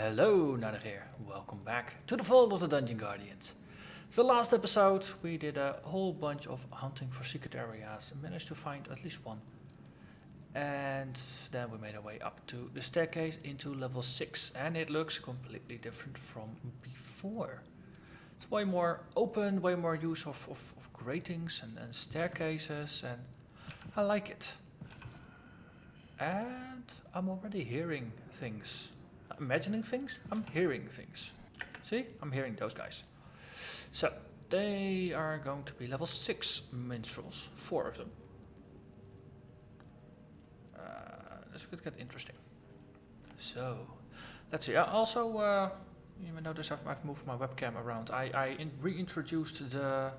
Hello, Narnach here. Welcome back to the Vault of the Dungeon Guardians. So last episode we did a whole bunch of hunting for secret areas and managed to find at least one. And then we made our way up to the staircase into level 6 and it looks completely different from before. It's way more open, way more use of gratings and staircases, and I like it. And I'm already hearing things. Imagining things? I'm hearing things. See? I'm hearing those guys. So, they are going to be level 6 minstrels. 4 of them. This could get interesting. So, let's see. Also, you may notice I've moved my webcam around. I reintroduced the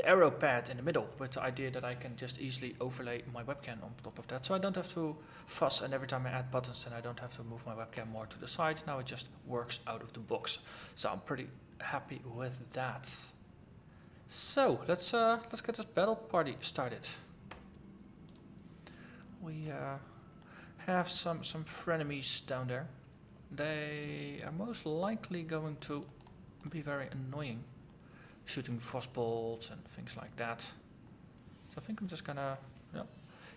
arrow pad in the middle with the idea that I can just easily overlay my webcam on top of that. So I don't have to fuss, and every time I add buttons then I don't have to move my webcam more to the side. Now it just works out of the box. So I'm pretty happy with that. So let's get this battle party started. We have some frenemies down there. They are most likely going to be very annoying. Shooting frostbolts and things like that. So I think I'm just gonna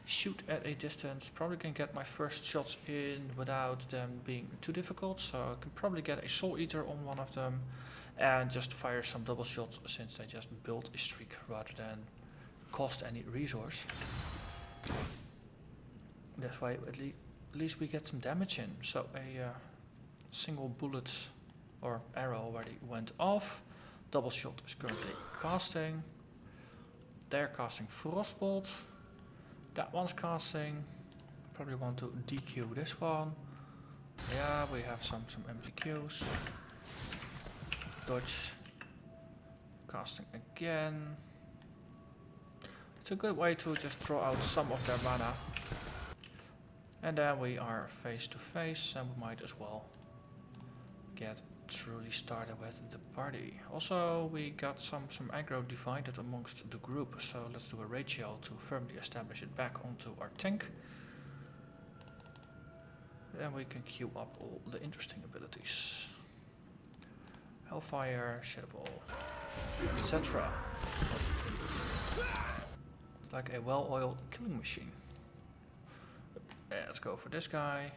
shoot at a distance. Probably can get my first shots in without them being too difficult. So I can probably get a Soul Eater on one of them and just fire some double shots since they just build a streak rather than cost any resource. This way at least we get some damage in. So a single bullet or arrow already went off. Double shot is currently casting. They're casting Frostbolt. That one's casting. Probably want to DQ this one. Yeah, we have some MVQs. Dodge. Casting again. It's a good way to just draw out some of their mana. And then we are face to face and we might as well get truly started with the party. Also, we got some aggro divided amongst the group, so let's do a ratio to firmly establish it back onto our tank. Then we can queue up all the interesting abilities. Hellfire, Shadowball, etc. It's like a well-oiled killing machine. Let's go for this guy.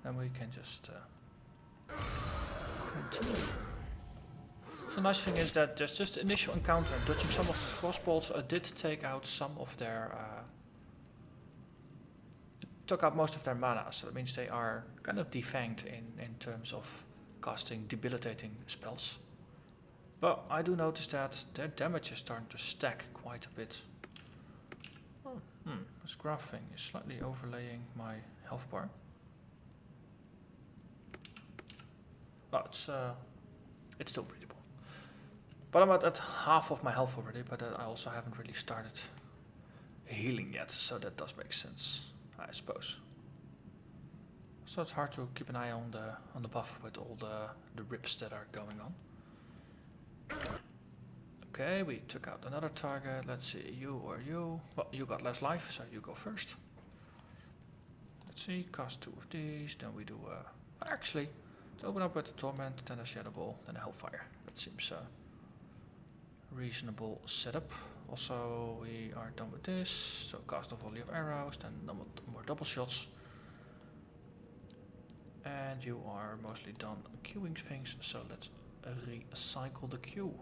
And we can just continue. So the nice thing is that there's just the initial encounter. Dodging some of the frostbolts did take out some of their took out most of their mana, so that means they are kind of defanged in terms of casting debilitating spells. But I do notice that their damage is starting to stack quite a bit. Oh, this graph thing is slightly overlaying my health bar. Oh, it's still breathable. But I'm at half of my health already, but I also haven't really started healing yet, so that does make sense, I suppose. So it's hard to keep an eye on the buff with all the rips that are going on. Okay, we took out another target. Let's see, you or you. Well, you got less life, so you go first. Let's see, cast 2 of these, then we do actually, to open up with the Torment, then a Shadow Ball, then a Hellfire. That seems a reasonable setup. Also, we are done with this, so cast a volley of arrows, then more double shots. And you are mostly done queuing things, so let's recycle the queue.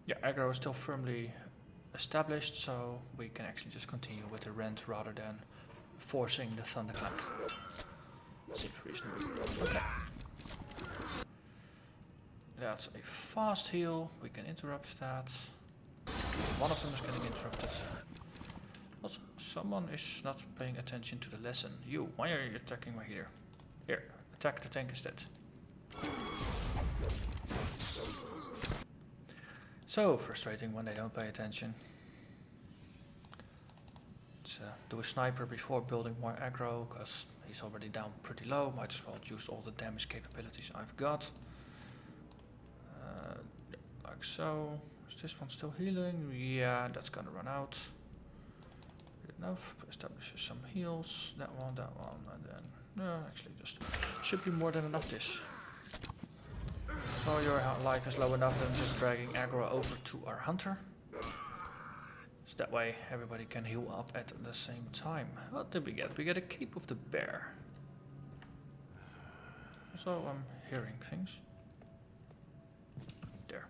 Yeah, aggro is still firmly established, so we can actually just continue with the rend rather than forcing the thunderclap. Seems reasonable. Okay. That's a fast heal. We can interrupt that. One of them is getting interrupted. Also, someone is not paying attention to the lesson. You, why are you attacking my healer? Here, attack the tank instead. So frustrating when they don't pay attention. Let's do a sniper before building more aggro, because he's already down pretty low. Might as well use all the damage capabilities I've got. Like so. Is this one still healing? Yeah, that's gonna run out. enough. Establishes some heals. That one, and then... No, actually just should be more than enough this. So your life is low enough, then just dragging aggro over to our hunter. So that way everybody can heal up at the same time. What did we get? We get a Cape of the Bear. So I'm hearing things. There.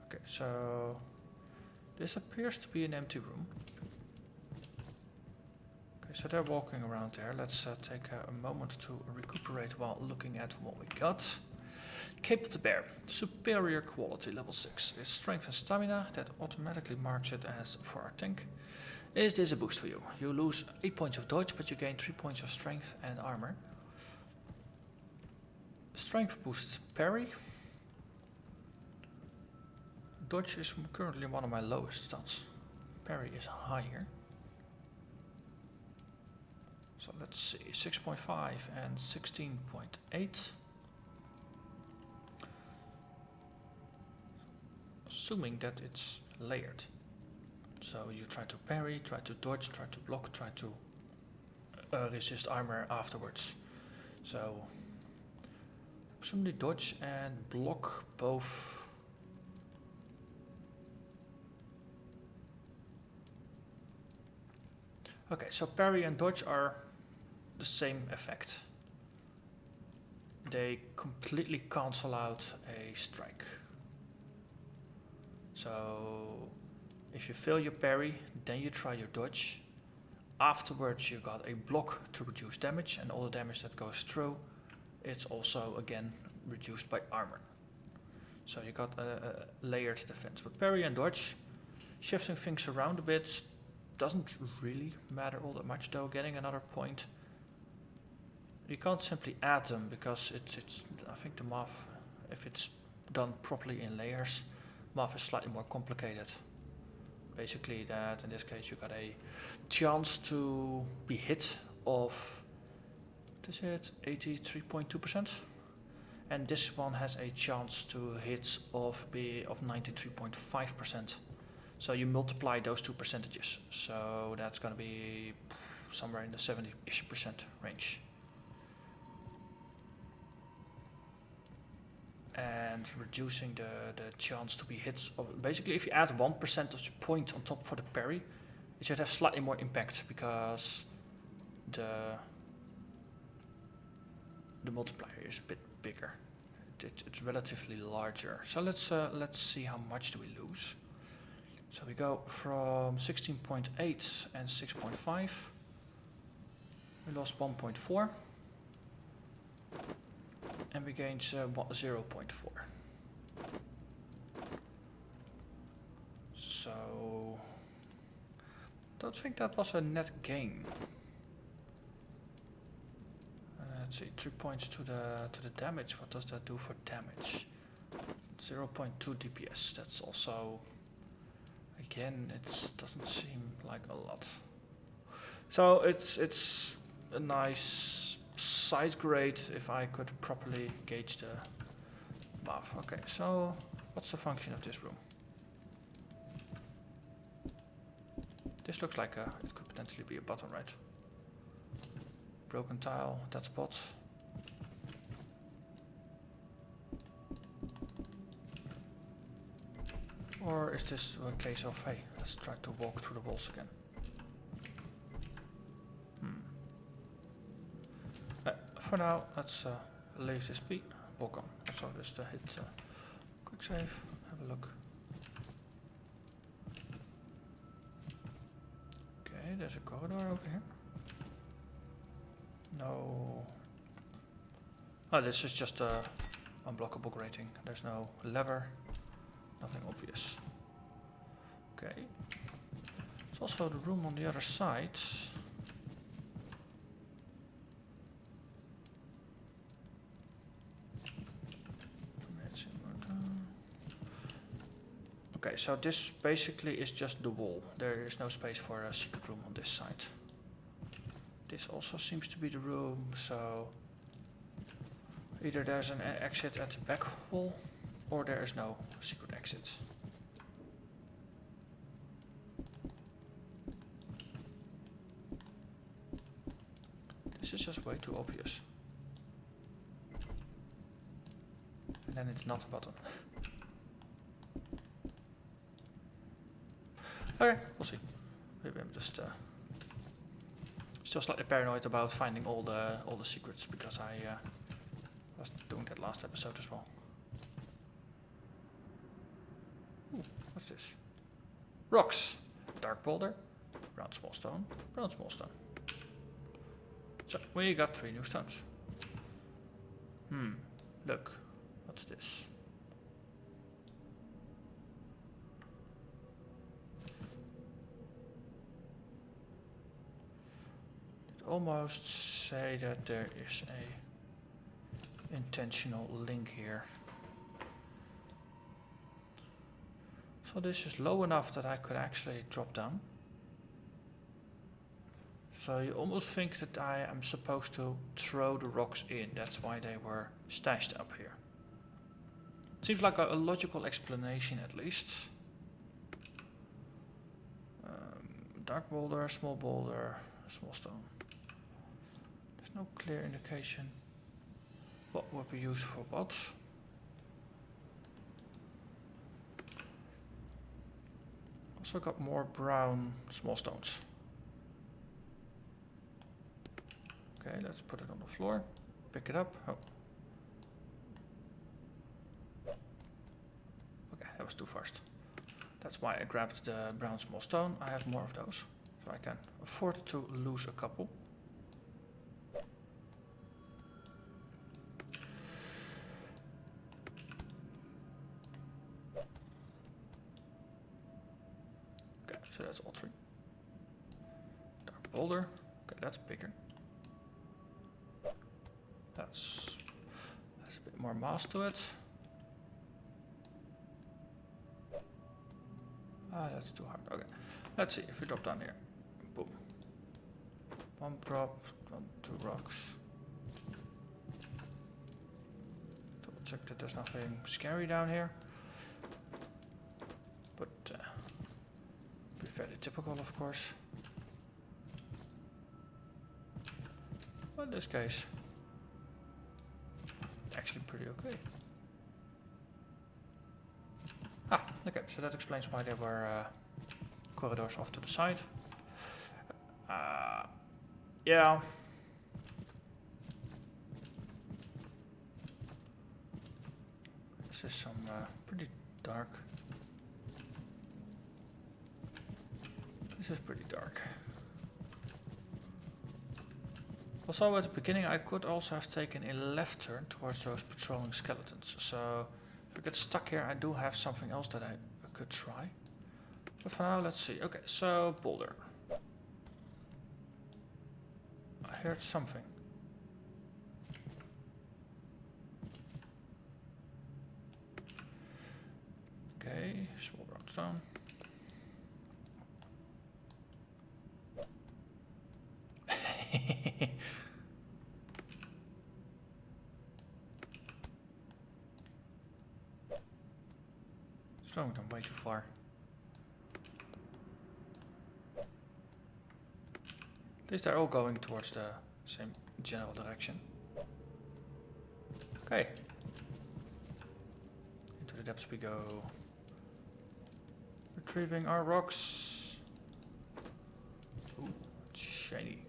Okay, so this appears to be an empty room. Okay, so they're walking around there. Let's take a moment to recuperate while looking at what we got. Cape of the Bear, superior quality, level 6. It's strength and stamina that automatically marks it as for our tank. Is this a boost for you? You lose 8 points of dodge, but you gain 3 points of strength and armor. Strength boosts parry. Dodge is currently one of my lowest stats. Parry is higher. So let's see, 6.5 and 16.8. Assuming that it's layered. So you try to parry, try to dodge, try to block, try to resist armor afterwards. So presumably dodge and block both. Okay, so parry and dodge are the same effect. They completely cancel out a strike. So if you fail your parry, then you try your dodge. Afterwards you got a block to reduce damage, and all the damage that goes through, it's also again reduced by armor. So you got a layered defense. But parry and dodge, shifting things around a bit, doesn't really matter all that much though. Getting another point, you can't simply add them because it's I think the math, if it's done properly in layers, math is slightly more complicated. Basically that in this case you got a chance to be hit of, what is it, 83.2%, and this one has a chance to hit of 93.5%. So you multiply those two percentages, so that's going to be somewhere in the 70-ish% range. And reducing the chance to be hit. Basically, if you add 1 percentage point on top for the parry, it should have slightly more impact because the multiplier is a bit bigger. It's relatively larger. So let's see how much do we lose. So we go from 16.8 and 6.5. We lost 1.4. And we gained 0.4. So don't think that was a net gain. Let's see, 3 points to the damage. What does that do for damage? 0.2 DPS. That's also, again, it doesn't seem like a lot. So it's a nice side grade if I could properly gauge the buff. Okay, so what's the function of this room? This looks like it could potentially be a button, right? Broken tile, that spot. Or is this a case of, hey, let's try to walk through the walls again? For now, let's leave this be. Walk on. So just hit quick save, have a look. Okay, there's a corridor over here. No. Oh, this is just a unblockable grating. There's no lever, nothing obvious. Okay. There's also the room on the other side. Okay, so this basically is just the wall. There is no space for a secret room on this side. This also seems to be the room, so either there's an exit at the back wall, or there is no secret exit. This is just way too obvious. And then it's not a button. Okay, we'll see. Maybe I'm just still slightly paranoid about finding all the secrets because I was doing that last episode as well. Ooh, what's this? Rocks. Dark boulder. Brown small stone. Brown small stone. So we got 3 new stones. Look. What's this? It almost say that there is a intentional link here. So this is low enough that I could actually drop down. So you almost think that I am supposed to throw the rocks in. That's why they were stashed up here. Seems like a logical explanation at least. Dark boulder, small stone. There's no clear indication what would be used for what. Also got more brown small stones. Okay, let's put it on the floor. Pick it up. Oh. Okay, that was too fast. That's why I grabbed the brown small stone. I have more of those, so I can afford to lose a couple. Okay, so that's all 3. Dark boulder. Okay, that's bigger. That's a bit more mass to it. Ah, that's too hard. Okay, let's see if we drop down here. Boom. 1 drop, 2 rocks. Double check that there's nothing scary down here. But be fairly typical, of course. But in this case, actually pretty okay. Ah, okay, so that explains why there were corridors off to the side. Yeah. This is some pretty dark. This is pretty dark. Also, at the beginning I could also have taken a left turn towards those patrolling skeletons. So if I get stuck here, I do have something else that I could try. But for now, let's see. Okay, so boulder. I heard something. Okay, small brown stone. Throwing them way too far. At least they're all going towards the same general direction. Okay. Into the depths we go. Retrieving our rocks. Ooh, it's shiny.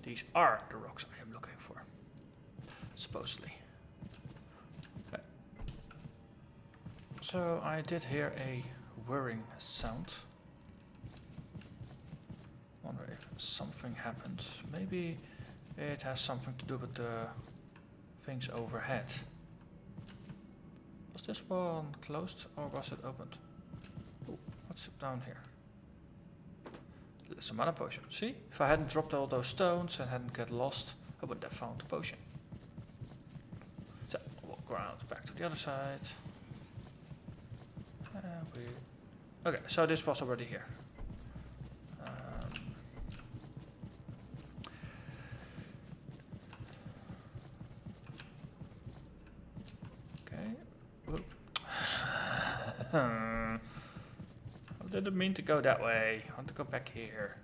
These are the rocks I am looking for. Supposedly. Okay. So I did hear a whirring sound. Wonder if something happened. Maybe it has something to do with the things overhead. Was this one closed or was it opened? Ooh, what's down here? It's a mana potion. See? If I hadn't dropped all those stones and hadn't get lost, I wouldn't have found the potion. So, walk around back to the other side. Okay, so this was already here. Okay. Whoop. I didn't mean to go that way. I want to go back here.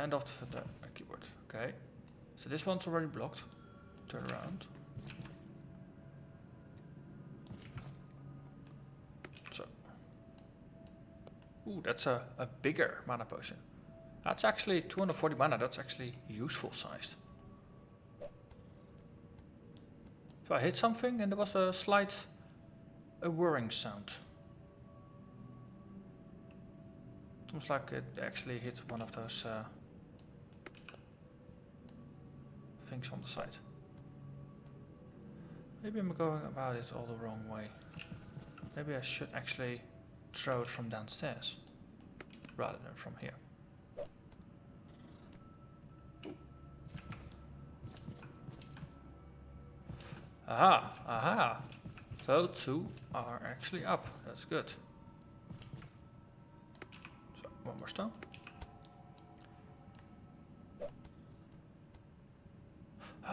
hand off the keyboard. Okay. So this one's already blocked. Turn around. So. Ooh, that's a bigger mana potion. That's actually 240 mana. That's actually useful sized. So I hit something and there was a slight whirring sound. Almost like it actually hit one of those things on the side. Maybe I'm going about it all the wrong way. Maybe I should actually throw it from downstairs rather than from here. Aha, aha. So 2 are actually up. That's good. So one more stone.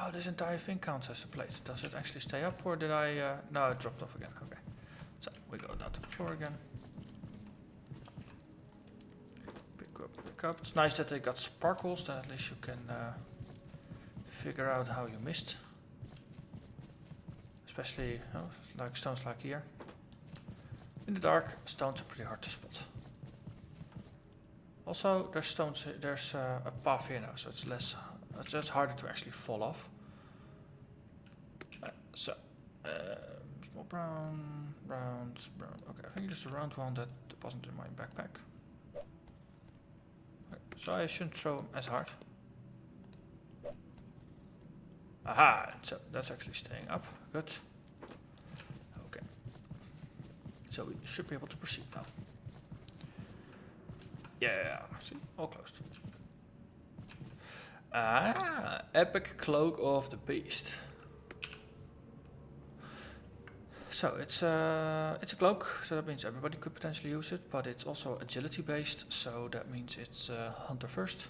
Oh, this entire thing counts as a plate. Does it actually stay up or did I... no, it dropped off again. Okay. So we go down to the floor again. Pick up. It's nice that they got sparkles, then at least you can figure out how you missed. Especially like stones like here. In the dark, stones are pretty hard to spot. Also, there's stones. There's a path here now, so it's less. It's just harder to actually fall off. Small brown, round, brown. Okay, I think it's a round one that wasn't in my backpack. Okay, so I shouldn't throw them as hard. Aha! So that's actually staying up. Good. Okay. So we should be able to proceed now. Yeah, see, all closed. Ah, epic cloak of the beast. So it's a cloak, so that means everybody could potentially use it, but it's also agility based, so that means it's hunter first.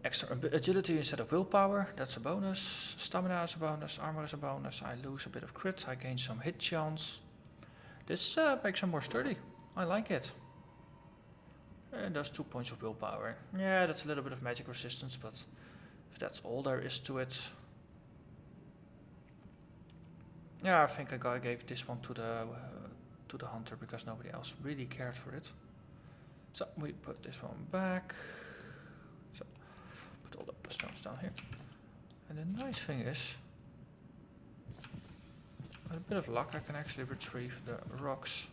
Extra agility instead of willpower, that's a bonus. Stamina is a bonus, armor is a bonus. I lose a bit of crit, I gain some hit chance. This makes them more sturdy. I like it. And there's 2 points of willpower. Yeah, that's a little bit of magic resistance, but if that's all there is to it. Yeah, I think I gave this one to the hunter because nobody else really cared for it. So we put this one back. So put all the stones down here. And the nice thing is, with a bit of luck, I can actually retrieve the rocks.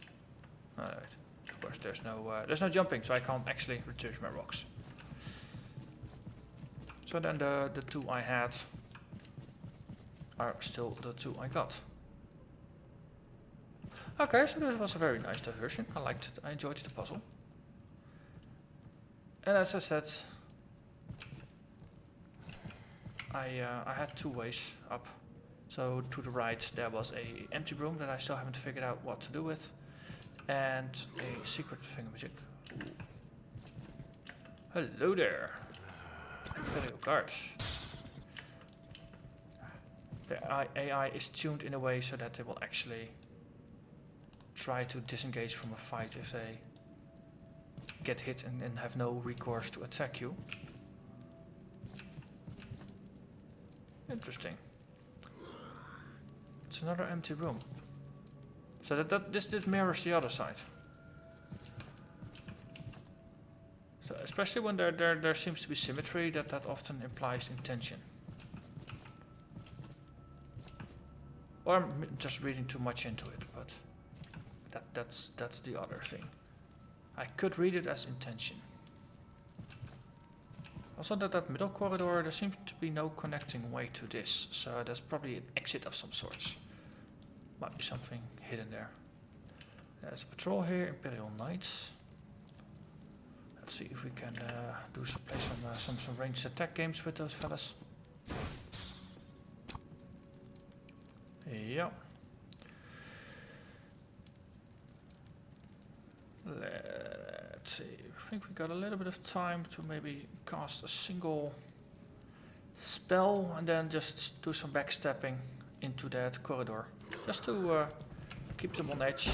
Alright. Of course, there's no jumping, so I can't actually retrieve my rocks. So then the 2 I had are still the 2 I got. Okay, so this was a very nice diversion. I liked it. I enjoyed the puzzle. And as I said, I had 2 ways up. So to the right there was a empty room that I still haven't figured out what to do with, and a secret thingamajig. Hello there. Hello guards. The AI is tuned in a way so that they will actually try to disengage from a fight if they get hit and have no recourse to attack you. Interesting. It's another empty room. So this mirrors the other side. So especially when there seems to be symmetry, that often implies intention. Or I'm just reading too much into it, but that's the other thing. I could read it as intention. Also that middle corridor, there seems to be no connecting way to this, so there's probably an exit of some sorts. Might be something hidden there. There's a patrol here, Imperial Knights. Let's see if we can play some ranged attack games with those fellas. Yeah. Let's see. I think we got a little bit of time to maybe cast a single spell and then just do some backstepping into that corridor, just to keep them on edge.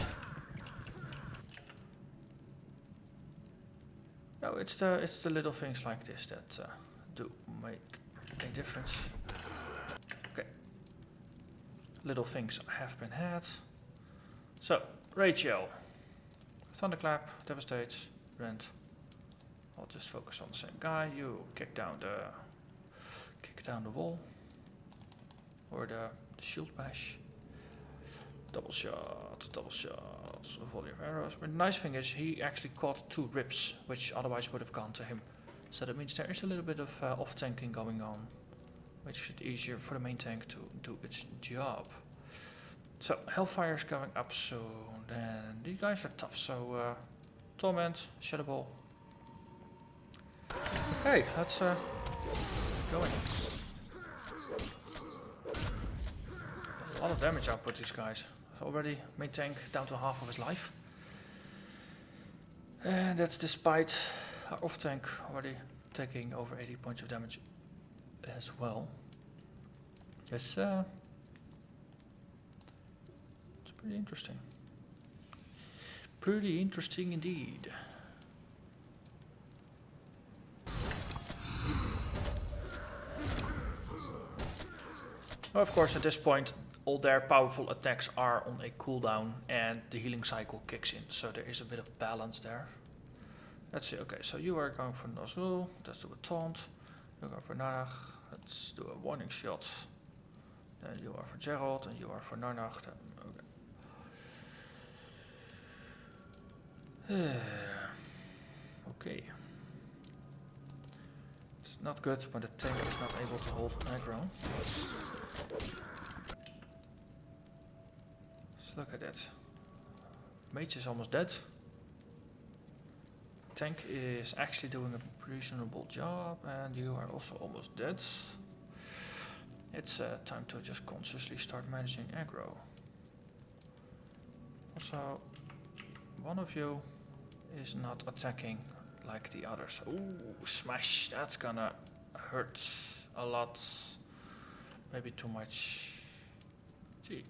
No, it's the little things like this that do make a difference. Okay. Little things have been had. So, Rachel. Thunderclap, Devastate, Rend. I'll just focus on the same guy. You kick down the wall. Or the shield bash. Double shot, volley of arrows. But the nice thing is he actually caught 2 rips, which otherwise would have gone to him. So that means there is a little bit of off-tanking going on, which makes it easier for the main tank to do its job. So Hellfire's going up soon. Then these guys are tough, so Torment, Shadow Ball. Okay, let's go in. A lot of damage output these guys. Already main tank down to half of his life. And that's despite our off tank already taking over 80 points of damage as well. Yes, it's pretty interesting. Pretty interesting indeed. Well, of course, at this point, all their powerful attacks are on a cooldown and the healing cycle kicks in, so there is a bit of balance there. Let's see, okay, so you are going for Nazgul, let's do a taunt. You're going for Narnach, let's do a warning shot. Then you are for Gerald and you are for Narnach. Then, okay. It's not good when the tank is not able to hold aggro. Look at that. Mage is almost dead. Tank is actually doing a reasonable job, and you are also almost dead. It's time to just consciously start managing aggro. Also, one of you is not attacking like the others. Ooh, smash! That's gonna hurt a lot. Maybe too much. Gee.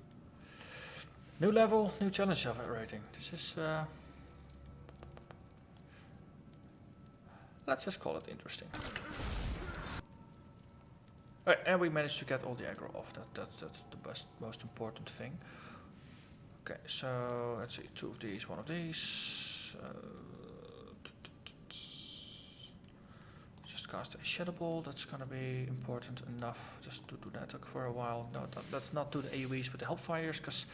New level, new challenge rating. This is, let's just call it interesting. Right, and we managed to get all the aggro off. That's the most important thing. Okay, so let's see, 2 of these, 1 of these. Just cast a Shadow Ball. That's gonna be important enough just to do that for a while. No, let's not do the AoEs with the Hellfires, because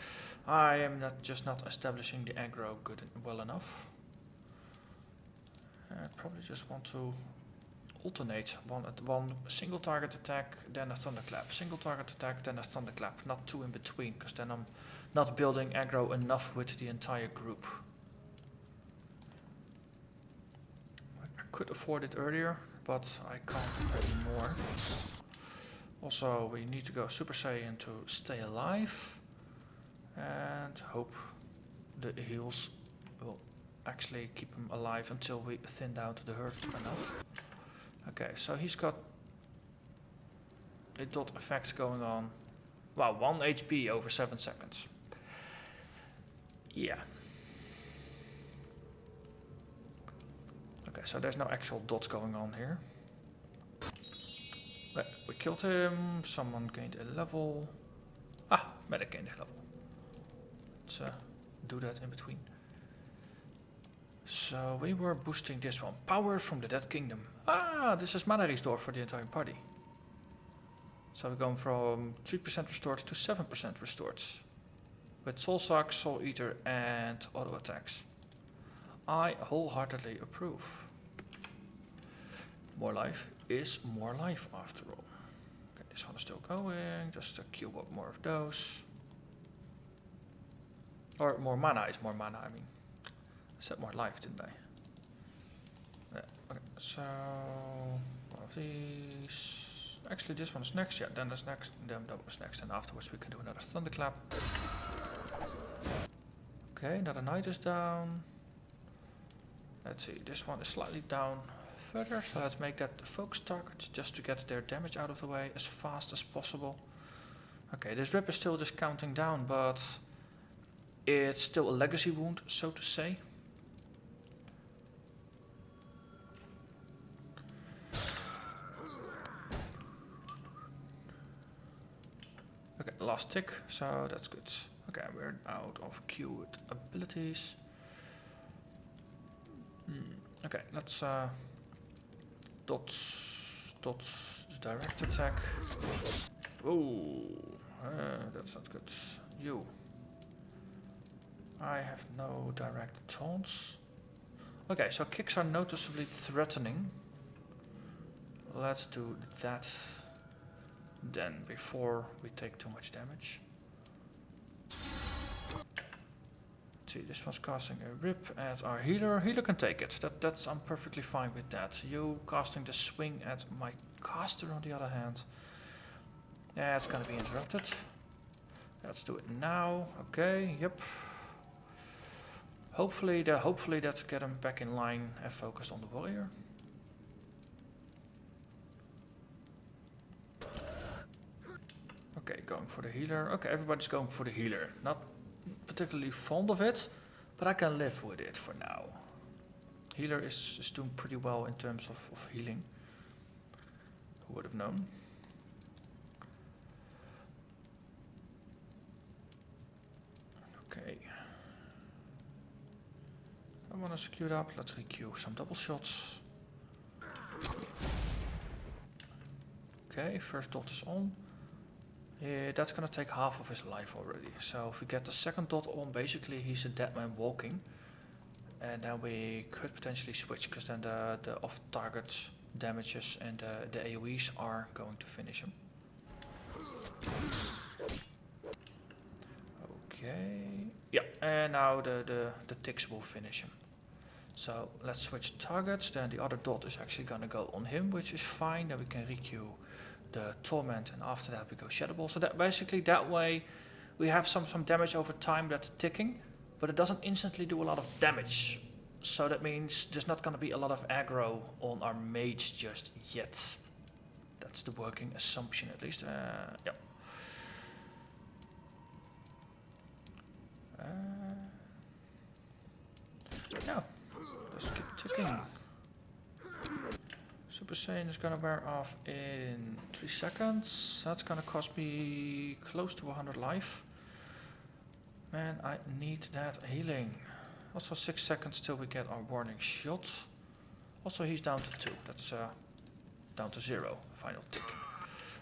I am not establishing the aggro well enough. I probably just want to alternate one single target attack, then a thunderclap. Single target attack, then a thunderclap. Not 2 in between, because then I'm not building aggro enough with the entire group. I could afford it earlier, but I can't anymore. Also, we need to go Super Saiyan to stay alive. And hope the heals will actually keep him alive until we thinned out the herd enough. Okay, so he's got a dot effect going on. Wow, 1 HP over 7 seconds. Yeah. Okay, so there's no actual dots going on here. But we killed him, someone gained a level. Ah, medic gained a level. Let's do that in between. So we were boosting this one. Power from the Dead Kingdom. Ah, this is mana restore for the entire party. So we're going from 3% restored to 7% restored. With Soul Suck, Soul Eater and auto attacks. I wholeheartedly approve. More life is more life after all. Okay, this one is still going. Just to cube up more of those. Or more mana is more mana, I mean. I said more life, didn't I? Yeah, okay, so one of these. Actually, this one's next, yeah, then that's next, then that was next, and afterwards we can do another thunderclap. Okay, another knight is down. Let's see, this one is slightly down further, so let's make that the focus target, just to get their damage out of the way as fast as possible. Okay, this rip is still just counting down, but it's still a legacy wound, so to say. Okay, last tick, so that's good. Okay, we're out of queued abilities. Okay, let's dots the direct attack. Oh, that's not good. You. I have no direct taunts. Okay, so kicks are noticeably threatening. Let's do that then before we take too much damage. See, this one's casting a rip at our healer. Healer can take it. That's I'm perfectly fine with that. You casting the swing at my caster on the other hand. Yeah, it's gonna be interrupted. Let's do it now. Okay, yep. Hopefully that's get him back in line and focused on the warrior. Okay, going for the healer. Okay, everybody's going for the healer. Not particularly fond of it, but I can live with it for now. Healer is doing pretty well in terms of healing. Who would have known? Okay. I want to secure it up. Let's requeue some double shots. Okay, first dot is on. Yeah, that's gonna take half of his life already. So if we get the second dot on, basically he's a dead man walking. And then we could potentially switch, because then the off-target damages and the AoEs are going to finish him. Okay. Yeah, and now the ticks will finish him. So let's switch targets. Then the other dot is actually gonna go on him, which is fine. Then we can requeue the torment, and after that we go shadow ball. So that basically that way we have some damage over time that's ticking, but it doesn't instantly do a lot of damage. So that means there's not going to be a lot of aggro on our mage just yet. That's the working assumption, at least. Yeah. Yeah. Let's keep ticking. Super Saiyan is gonna wear off in 3 seconds. That's gonna cost me close to 100 life. Man, I need that healing. Also 6 seconds till we get our warning shot. Also he's down to 2. That's down to 0. Final tick.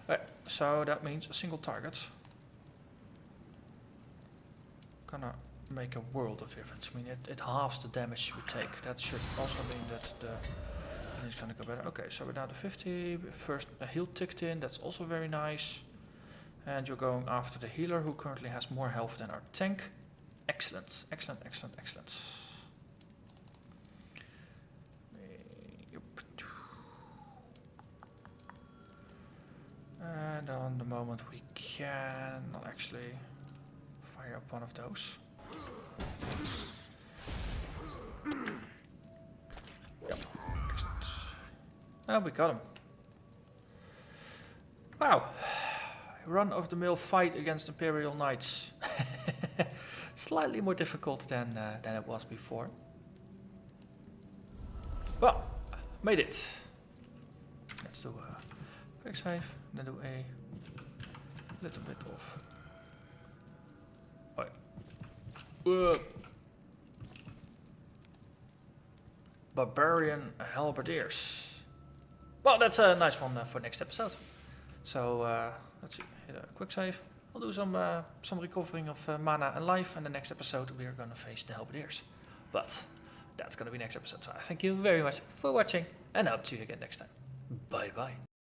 Right, so that means a single target. Gonna make a world of difference. I mean, it halves the damage we take. That should also mean that the it's gonna go better. Okay, so we're down to 50. First a heal ticked in, that's also very nice. And you're going after the healer, who currently has more health than our tank. Excellent, excellent, excellent, excellent. And on the moment we can, I'll actually fire up one of those. Oh, we got him. Wow. Run-of-the-mill fight against Imperial Knights. Slightly more difficult than it was before. Well, made it. Let's do a quick save, then do a little bit of... Barbarian Halberdiers. Well, that's a nice one for next episode. So let's see, hit a quick save. I'll do some recovering of mana and life, and the next episode we are going to face the Halberdiers. But that's going to be next episode. So I thank you very much for watching, and I hope to see you again next time. Bye bye.